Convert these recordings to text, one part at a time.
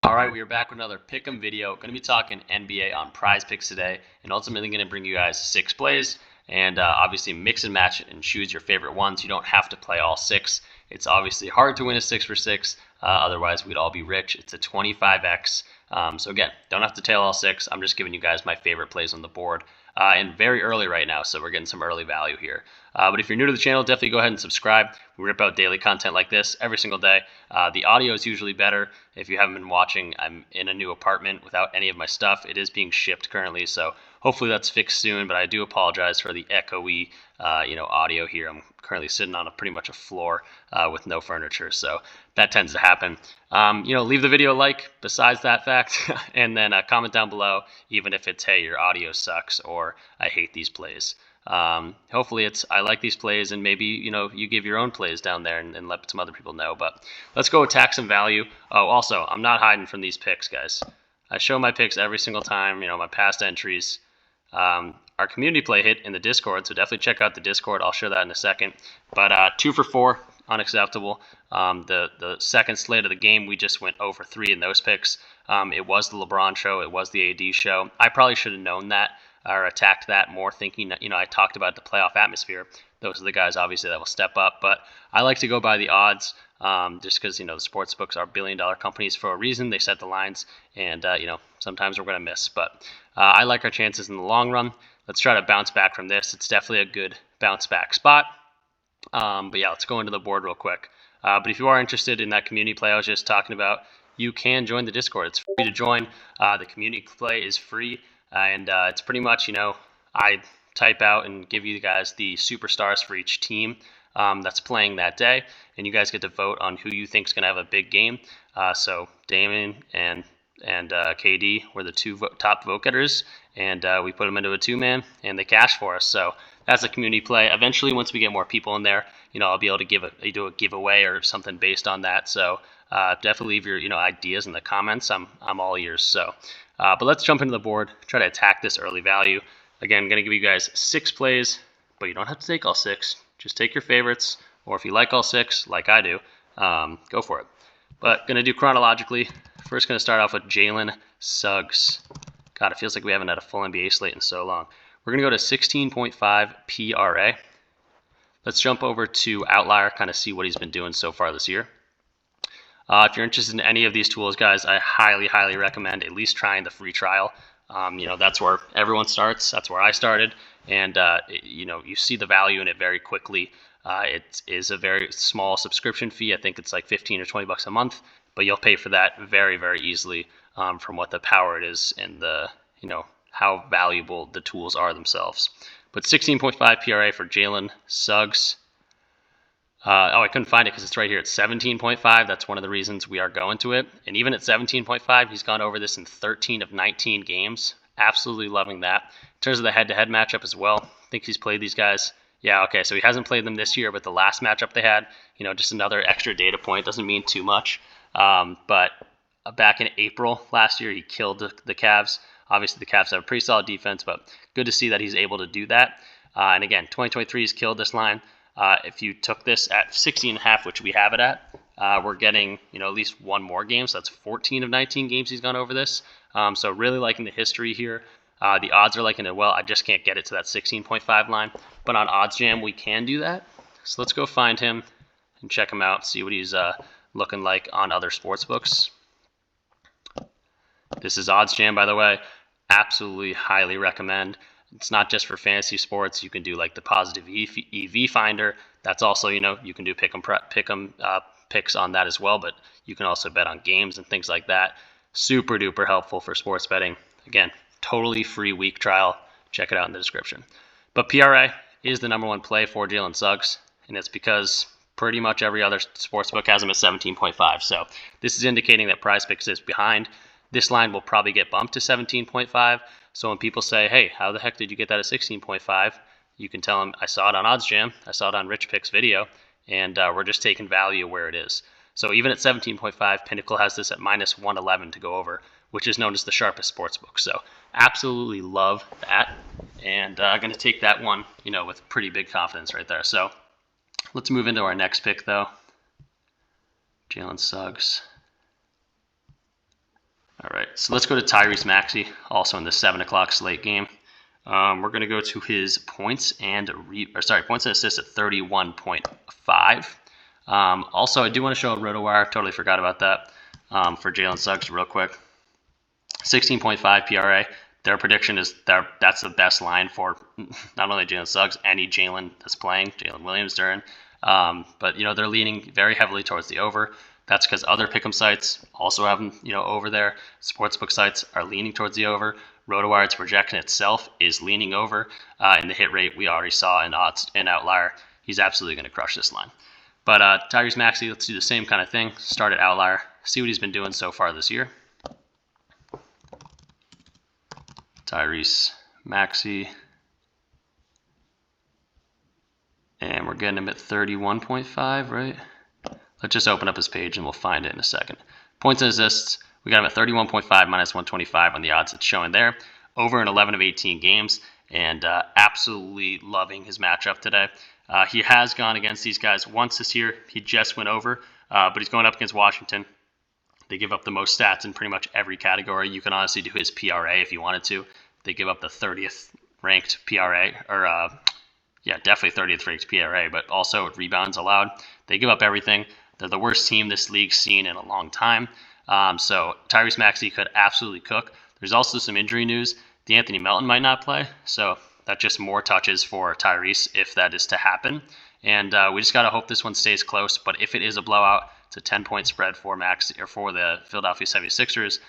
All right, we are back with another pick'em video. Going to be talking NBA on Prize Picks today, and ultimately going to bring you guys 6 plays, and obviously mix and match and choose your favorite ones. You don't have to play all 6. It's obviously hard to win a 6 for 6. Otherwise, we'd all be rich. It's a 25x. So again, don't have to tail all 6. I'm just giving you guys my favorite plays on the board. And very early right now, so we're getting some early value here. But if you're new to the channel, definitely go ahead and subscribe. We rip out daily content like this every single day. The audio is usually better. If you haven't been watching, I'm in a new apartment without any of my stuff. It is being shipped currently, so hopefully that's fixed soon, but I do apologize for the echoey audio here. I'm currently sitting on pretty much a floor with no furniture, so that tends to happen. Leave the video a like besides that fact, and then comment down below, even if it's, hey, your audio sucks, or I hate these plays. Hopefully it's, I like these plays, and maybe, you give your own plays down there and let some other people know. But let's go attack some value. Oh, also, I'm not hiding from these picks, guys. I show my picks every single time, my past entries. Our community play hit in the Discord, so definitely check out the Discord. I'll show that in a second. But 2 for 4, unacceptable. The second slate of the game, we just went over 3 in those picks. It was the LeBron show. It was the AD show. I probably should have known that or attacked that more, thinking that, I talked about the playoff atmosphere. Those are the guys, obviously, that will step up. But I like to go by the odds just because, the sports books are billion-dollar companies for a reason. They set the lines, and, sometimes we're going to miss. But I like our chances in the long run. Let's try to bounce back from this. It's definitely a good bounce-back spot. But yeah, let's go into the board real quick. But if you are interested in that community play I was just talking about, you can join the Discord. It's free to join. The community play is free. And it's pretty much, I type out and give you guys the superstars for each team that's playing that day. And you guys get to vote on who you think is going to have a big game. So Damon and KD were the 2 top vote getters. And we put them into a 2-man, and they cash for us. So that's a community play. Eventually, once we get more people in there, I'll be able to do a giveaway or something based on that. So definitely leave your ideas in the comments. I'm all ears. So. But let's jump into the board, try to attack this early value. Again, I'm going to give you guys 6 plays, but you don't have to take all 6. Just take your favorites, or if you like all 6, like I do, go for it. But going to do chronologically. First, going to start off with Jalen Suggs. God, it feels like we haven't had a full NBA slate in so long. We're going to go to 16.5 PRA. Let's jump over to Outlier, kind of see what he's been doing so far this year. If you're interested in any of these tools, guys, I highly, highly recommend at least trying the free trial. That's where everyone starts. That's where I started. And, you see the value in it very quickly. It is a very small subscription fee. I think it's like 15 or 20 bucks a month, but you'll pay for that very, very easily from what the power it is and the, how valuable the tools are themselves. But 16.5 PRA for Jalen Suggs. I couldn't find it because it's right here. It's 17.5. That's one of the reasons we are going to it. And even at 17.5, he's gone over this in 13 of 19 games. Absolutely loving that. In terms of the head-to-head matchup as well, I think he's played these guys. Yeah, okay, so he hasn't played them this year, but the last matchup they had, just another extra data point. Doesn't mean too much. But back in April last year, he killed the Cavs. Obviously, the Cavs have a pretty solid defense, but good to see that he's able to do that. And again, 2023 has killed this line. If you took this at 60.5, which we have it at, we're getting at least one more game. So that's 14 of 19 games he's gone over this. So really liking the history here. The odds are liking it well. I just can't get it to that 16.5 line. But on OddsJam, we can do that. So let's go find him and check him out, see what he's looking like on other sports books. This is OddsJam, by the way. Absolutely highly recommend. It's not just for fantasy sports. You can do like the positive EV finder. That's also, you can do pick 'em picks on that as well, but you can also bet on games and things like that. Super duper helpful for sports betting. Again, totally free week trial. Check it out in the description. But PRA is the #1 play for Jalen Suggs, and it's because pretty much every other sportsbook has him at 17.5. So this is indicating that PrizePicks is behind. This line will probably get bumped to 17.5. So when people say, hey, how the heck did you get that at 16.5? You can tell them, I saw it on OddsJam. I saw it on Rich Pick's video. And we're just taking value where it is. So even at 17.5, Pinnacle has this at -111 to go over, which is known as the sharpest sportsbook. So absolutely love that. And I'm going to take that one, with pretty big confidence right there. So let's move into our next pick, though. Jalen Suggs. so let's go to Tyrese Maxi, also in the 7 o'clock slate game. We're going to go to his points and points and assists at 31.5. Also, I do want to show a RotoWire. Totally forgot about that. For Jalen Suggs, real quick, 16.5 PRA. Their prediction is that's the best line for not only Jalen Suggs, any Jalen that's playing, Jalen Williams during. But they're leaning very heavily towards the over. That's because other pick'em sites also have them, over there. Sportsbook sites are leaning towards the over. RotoWire's projection itself is leaning over, and the hit rate we already saw in odds and Outlier. He's absolutely going to crush this line. But Tyrese Maxi, let's do the same kind of thing. Start at Outlier, see what he's been doing so far this year. Tyrese Maxi, and we're getting him at 31.5, right? Let's just open up his page and we'll find it in a second. Points and assists, we got him at 31.5 minus 125 on the odds it's showing there. Over in 11 of 18 games, and absolutely loving his matchup today. He has gone against these guys once this year. He just went over, but he's going up against Washington. They give up the most stats in pretty much every category. You can honestly do his PRA if you wanted to. They give up the 30th ranked PRA, or definitely 30th ranked PRA, but also rebounds allowed. They give up everything. They're the worst team this league's seen in a long time. So Tyrese Maxi could absolutely cook. There's also some injury news. D'Anthony Melton might not play, so that's just more touches for Tyrese if that is to happen. And we just got to hope this one stays close. But if it is a blowout, it's a 10-point spread for Maxi, or for the Philadelphia 76ers.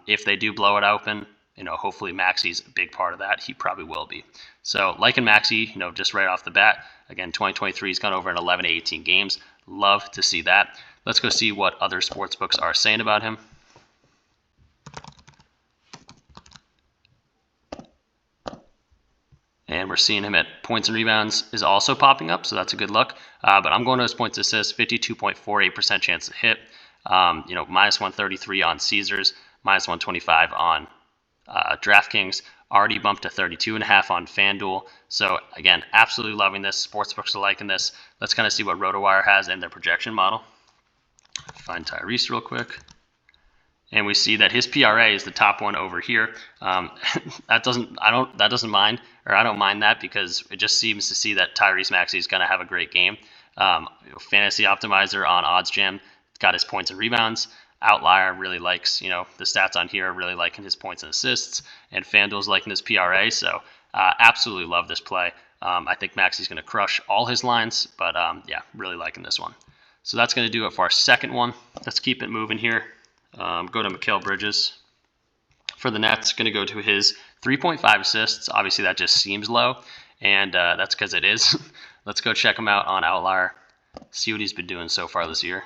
If they do blow it open, hopefully Maxi's a big part of that. He probably will be. So liking Maxi, just right off the bat. Again, 2023, he's gone over in 11 to 18 games. Love to see that. Let's go see what other sportsbooks are saying about him. And we're seeing him at points and rebounds is also popping up, so that's a good look. But I'm going to his points assists, 52.48% chance to hit. Minus 133 on Caesars, minus 125 on DraftKings. Already bumped to 32.5 on FanDuel. So again, absolutely loving this. Sportsbooks are liking this. Let's kind of see what RotoWire has in their projection model. Find Tyrese real quick. And we see that his PRA is the top one over here. I don't mind that, because it just seems to see that Tyrese Maxi is going to have a great game. Fantasy Optimizer on OddsJam got his points and rebounds. Outlier really likes, the stats on here are really liking his points and assists, and FanDuel's liking his PRA. So absolutely love this play. I think Maxi's going to crush all his lines, but really liking this one. So that's going to do it for our second one. Let's keep it moving here. Go to Mel Bridges. For the Nets, going to go to his 3.5 assists. Obviously, that just seems low, and that's because it is. Let's go check him out on Outlier, see what he's been doing so far this year.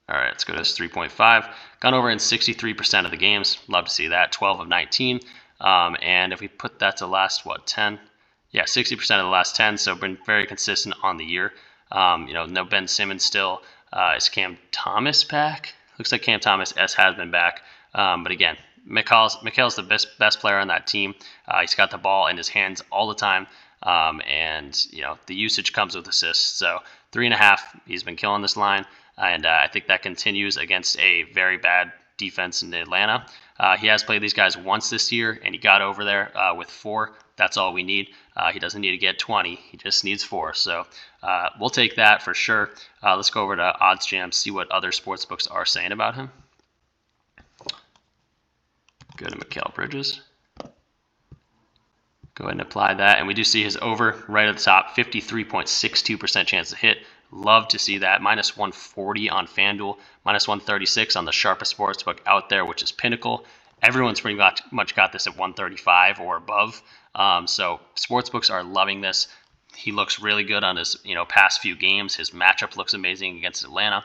All right, let's go to his 3.5. Gone over in 63% of the games. Love to see that. 12 of 19. And if we put that to last, 10? Yeah, 60% of the last 10. So been very consistent on the year. No Ben Simmons still. Is Cam Thomas back? Looks like Cam Thomas has been back. But again, Mikal's the best player on that team. He's got the ball in his hands all the time. And the usage comes with assists. So 3.5. He's been killing this line. And I think that continues against a very bad defense in Atlanta. He has played these guys once this year, and he got over there with 4. That's all we need. He doesn't need to get 20. He just needs 4. So we'll take that for sure. Let's go over to OddsJam, see what other sportsbooks are saying about him. Go to Mel Bridges. Go ahead and apply that. And we do see his over right at the top, 53.62% chance to hit. Love to see that. Minus 140 on FanDuel, minus 136 on the sharpest sportsbook out there, which is Pinnacle. Everyone's pretty much got this at 135 or above. So sportsbooks are loving this. He looks really good on his past few games. His matchup looks amazing against Atlanta,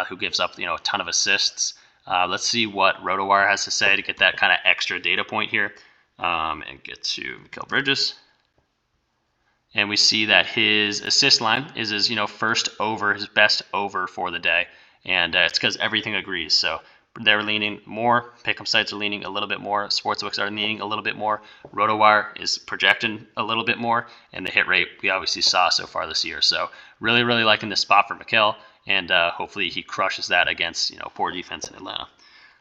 who gives up a ton of assists. Let's see what RotoWire has to say to get that kind of extra data point here, and get to Mel Bridges. And we see that his assist line is his, first over, his best over for the day. And it's because everything agrees. So they're leaning more. Pick'em sites are leaning a little bit more. Sportsbooks are leaning a little bit more. RotoWire is projecting a little bit more, and the hit rate we obviously saw so far this year. So really, really liking this spot for Mikal, and hopefully he crushes that against poor defense in Atlanta.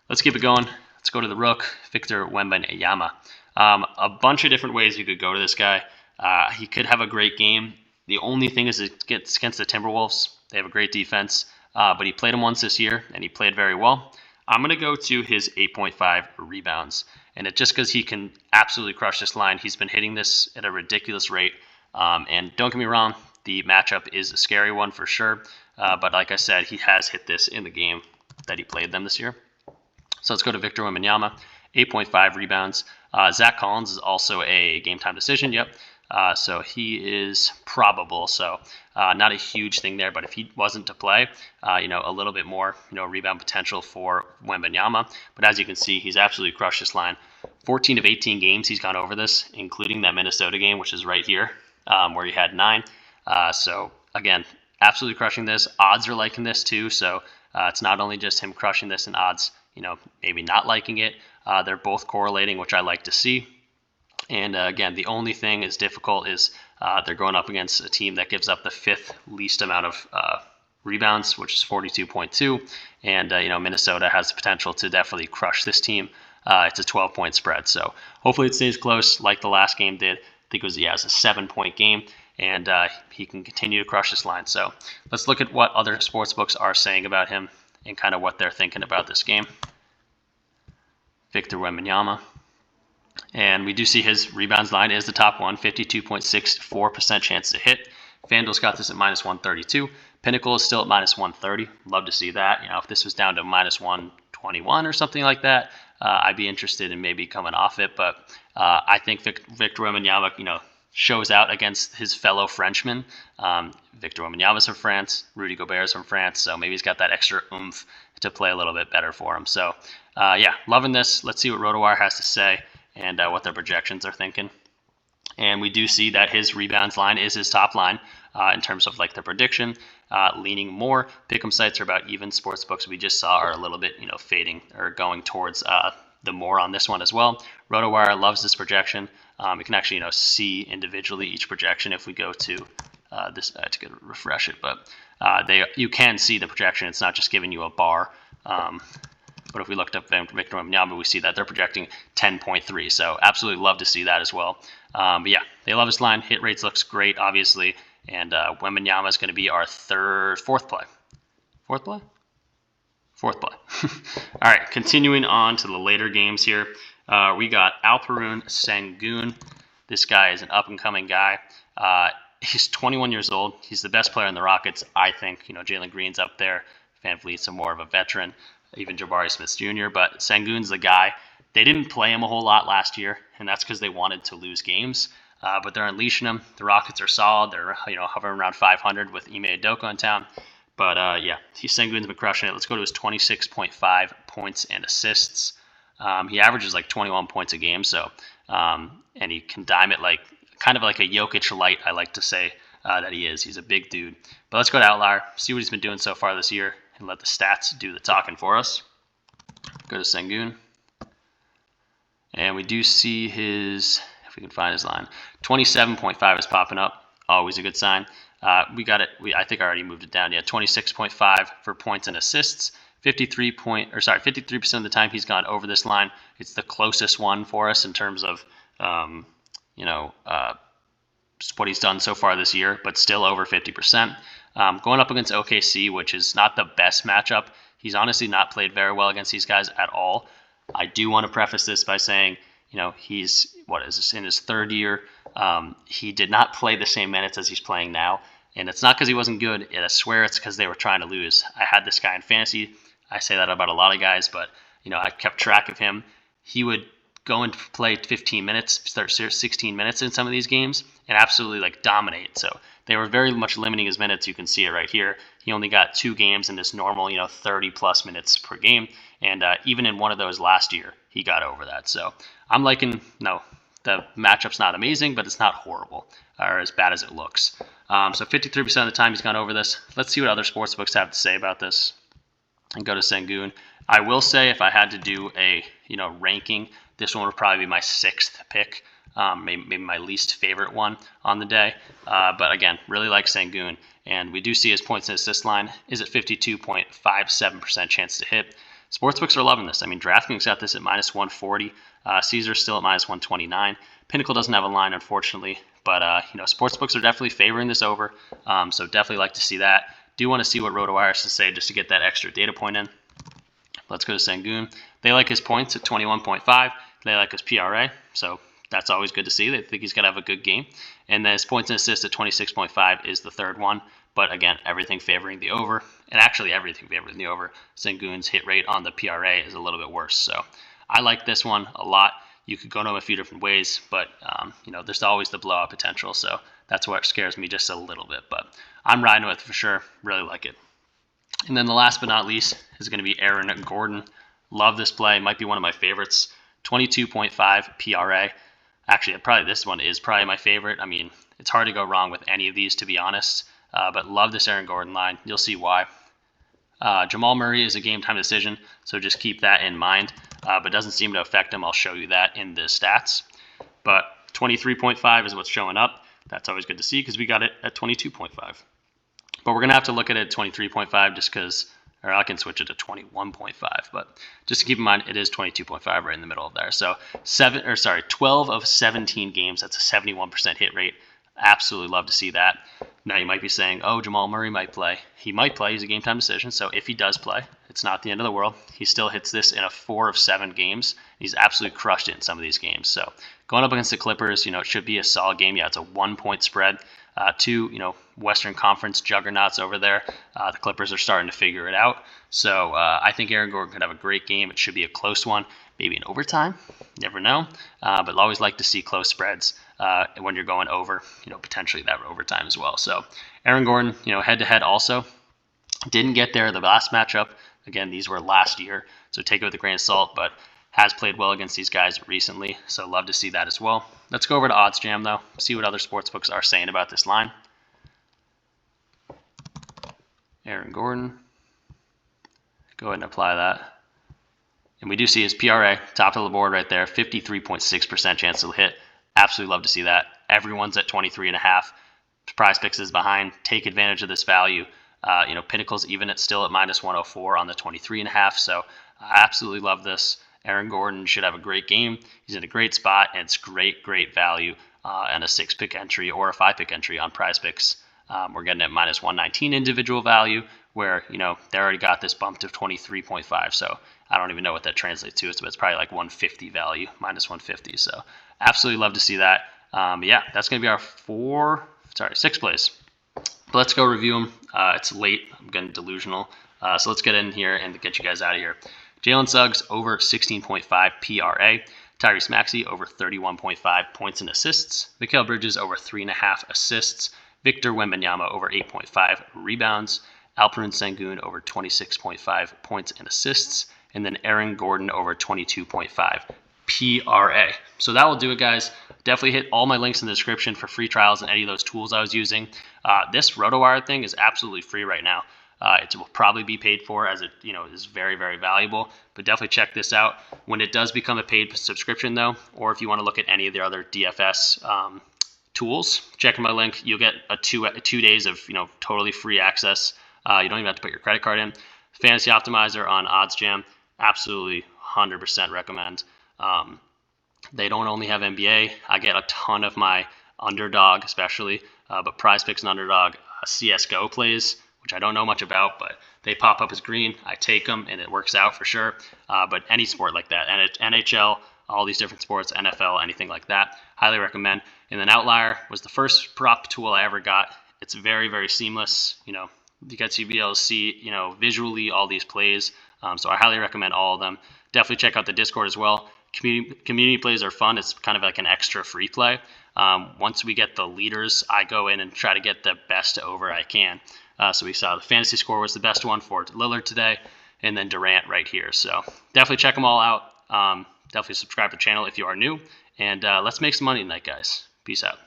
Let's keep it going. Let's go to the Rook, Victor Wembanyama. A bunch of different ways you could go to this guy. He could have a great game. The only thing is it gets against the Timberwolves. They have a great defense, but he played him once this year, and he played very well. I'm going to go to his 8.5 rebounds. And it just because he can absolutely crush this line. He's been hitting this at a ridiculous rate. And don't get me wrong, the matchup is a scary one for sure. But like I said, he has hit this in the game that he played them this year. So let's go to Victor Wembanyama, 8.5 rebounds. Zach Collins is also a game time decision. Yep. So he is probable. So not a huge thing there, but if he wasn't to play, a little bit more, rebound potential for Wembanyama. But as you can see, he's absolutely crushed this line. 14 of 18 games he's gone over this, including that Minnesota game, which is right here, where he had 9. So again, absolutely crushing this. Odds are liking this too. So it's not only just him crushing this in odds, maybe not liking it. They're both correlating, which I like to see. And again, the only thing is difficult is they're going up against a team that gives up the 5th least amount of rebounds, which is 42.2. And, Minnesota has the potential to definitely crush this team. It's a 12-point spread. So hopefully it stays close like the last game did. I think it was a 7-point game. And he can continue to crush this line. So let's look at what other sportsbooks are saying about him and kind of what they're thinking about this game. Victor Wembanyama. And we do see his rebounds line is the top one, 52.64% chance to hit. FanDuel's got this at minus 132. Pinnacle is still at minus 130. Love to see that. If this was down to minus 121 or something like that, I'd be interested in maybe coming off it. But I think Victor Wembanyama, shows out against his fellow Frenchmen. Victor Wembanyama's from France. Rudy Gobert's from France. So maybe he's got that extra oomph to play a little bit better for him. So, loving this. Let's see what RotoWire has to say and what their projections are thinking. And we do see that his rebounds line is his top line in terms of like the prediction, leaning more. Pick'em sites are about even. Sportsbooks we just saw are a little bit, fading or going towards the more on this one as well. RotoWire loves this projection. You can actually, see individually each projection if we go to this. I have to refresh it, but you can see the projection. It's not just giving you a bar. But if we looked up Victor Wembanyama, we see that they're projecting 10.3. So absolutely love to see that as well. But yeah, they love his line. Hit rates looks great, obviously. And Wembanyama is going to be our fourth play. Fourth play? Fourth play. All right, continuing on to the later games here. We got Alperen Sengun. This guy is an up-and-coming guy. He's 21 years old. He's the best player in the Rockets, I think. Jalen Green's up there. Van Vliet's more of a veteran. Even Jabari Smith Jr., but Sengun's the guy. They didn't play him a whole lot last year, and that's because they wanted to lose games. But they're unleashing him. The Rockets are solid. They're hovering around 500 with Ime Udoka in town. But Sengun's been crushing it. Let's go to his 26.5 points and assists. He averages like 21 points a game. So and he can dime it like kind of like a Jokic light. I like to say that he is. He's a big dude. But let's go to Outlier. See what he's been doing so far this year. And let the stats do the talking for us. Go to Sengun. And we do see his, if we can find his line, 27.5 is popping up. Always a good sign. We got it. I think I already moved it down. Yeah, 26.5 for points and assists. 53% of the time he's gone over this line. It's the closest one for us in terms of, what he's done so far this year, but still over 50%. Going up against OKC, which is not the best matchup. He's honestly not played very well against these guys at all. I do want to preface this by saying, he's, in his 3rd year. He did not play the same minutes as he's playing now. And it's not because he wasn't good. I swear it's because they were trying to lose. I had this guy in fantasy. I say that about a lot of guys, but, I kept track of him. He would go and play 15 minutes, start 16 minutes in some of these games, and absolutely dominate. So they were very much limiting his minutes. You can see it right here. He only got 2 games in this normal, 30 plus minutes per game. And even in one of those last year, he got over that. So I'm liking, the matchup's not amazing, but it's not horrible or as bad as it looks. So 53% of the time he's gone over this. Let's see what other sportsbooks have to say about this. and go to Sengun. I will say if I had to do a ranking, this one would probably be my 6th pick, maybe my least favorite one on the day. But again, really like Sengun, and we do see his points and assist line is at 52.57% chance to hit. Sportsbooks are loving this. I mean, DraftKings got this at -140. Caesar's still at -129. Pinnacle doesn't have a line, unfortunately, but sportsbooks are definitely favoring this over. So definitely like to see that. Do want to see what RotoWire has to say just to get that extra data point in. Let's go to Sengun. They like his points at 21.5. They like his PRA, so that's always good to see. They think he's going to have a good game. And then his points and assists at 26.5 is the third one. But again, everything favoring the over, and actually everything favoring the over. Sengun's hit rate on the PRA is a little bit worse. So I like this one a lot. You could go to him a few different ways, but there's always the blowout potential. So that's what scares me just a little bit. But I'm riding with it for sure. Really like it. And then the last but not least is going to be Aaron Gordon. Love this play. Might be one of my favorites. 22.5 PRA. Actually, probably this one is probably my favorite. I mean, it's hard to go wrong with any of these, to be honest. But love this Aaron Gordon line. You'll see why. Jamal Murray is a game time decision, so just keep that in mind. But doesn't seem to affect him. I'll show you that in the stats. But 23.5 is what's showing up. That's always good to see because we got it at 22.5. But we're going to have to look at it at 23.5 just because, or I can switch it to 21.5. But just to keep in mind, it is 22.5 right in the middle of there. So 12 of 17 games, that's a 71% hit rate. Absolutely love to see that. Now you might be saying, oh, Jamal Murray might play. He might play. He's a game time decision. So if he does play, it's not the end of the world. He still hits this in a 4 of 7 games. He's absolutely crushed it in some of these games. So going up against the Clippers, it should be a solid game. Yeah, it's a 1-point spread. Two, Western Conference juggernauts over there. The Clippers are starting to figure it out. So I think Aaron Gordon could have a great game. It should be a close one, maybe in overtime. Never know. But I'll always like to see close spreads when you're going over, potentially that overtime as well. So Aaron Gordon, head-to-head also. Didn't get there the last matchup. Again, these were last year, so take it with a grain of salt, but has played well against these guys recently, so love to see that as well. Let's go over to OddsJam, though, see what other sportsbooks are saying about this line. Aaron Gordon. Go ahead and apply that. And we do see his PRA, top of the board right there, 53.6% chance to hit. Absolutely love to see that. Everyone's at 23.5. PrizePicks is behind. Take advantage of this value. Pinnacle's even still at -104 on the 23.5. So I absolutely love this. Aaron Gordon should have a great game. He's in a great spot, and it's great value and a 6-pick entry or a 5-pick entry on PrizePicks. We're getting at -119 individual value, where they already got this bumped to 23.5. So I don't even know what that translates to. It's probably like 150 value, -150. So absolutely love to see that. But yeah, that's going to be our 6 plays. But let's go review them. It's late. I'm getting delusional. So let's get in here and get you guys out of here. Jalen Suggs over 16.5 PRA. Tyrese Maxi over 31.5 points and assists. Mel Bridges over 3.5 assists. Victor Wembanyama over 8.5 rebounds. Alperen Sengun over 26.5 points and assists. And then Aaron Gordon over 22.5 PRA. So that will do it, guys. Definitely hit all my links in the description for free trials and any of those tools I was using. This RotoWire thing is absolutely free right now. It will probably be paid for, as it is very valuable. But definitely check this out. When it does become a paid subscription, though, or if you want to look at any of the other DFS tools, check my link. You'll get a two days of totally free access. You don't even have to put your credit card in. Fantasy Optimizer on OddsJam, absolutely 100% recommend. They don't only have NBA. I get a ton of my underdog, especially, but PrizePicks and underdog CSGO plays, which I don't know much about, but they pop up as green. I take them, and it works out for sure. But any sport like that, NHL, all these different sports, NFL, anything like that, highly recommend. And then Outlier was the first prop tool I ever got. It's very seamless. You get to be able to see, visually all these plays. So I highly recommend all of them. Definitely check out the Discord as well. Community plays are fun. It's kind of like an extra free play. Once we get the leaders, I go in and try to get the best over I can. So we saw the fantasy score was the best one for Lillard today, and then Durant right here. So definitely check them all out. Definitely subscribe to the channel if you are new. And let's make some money tonight, guys. Peace out.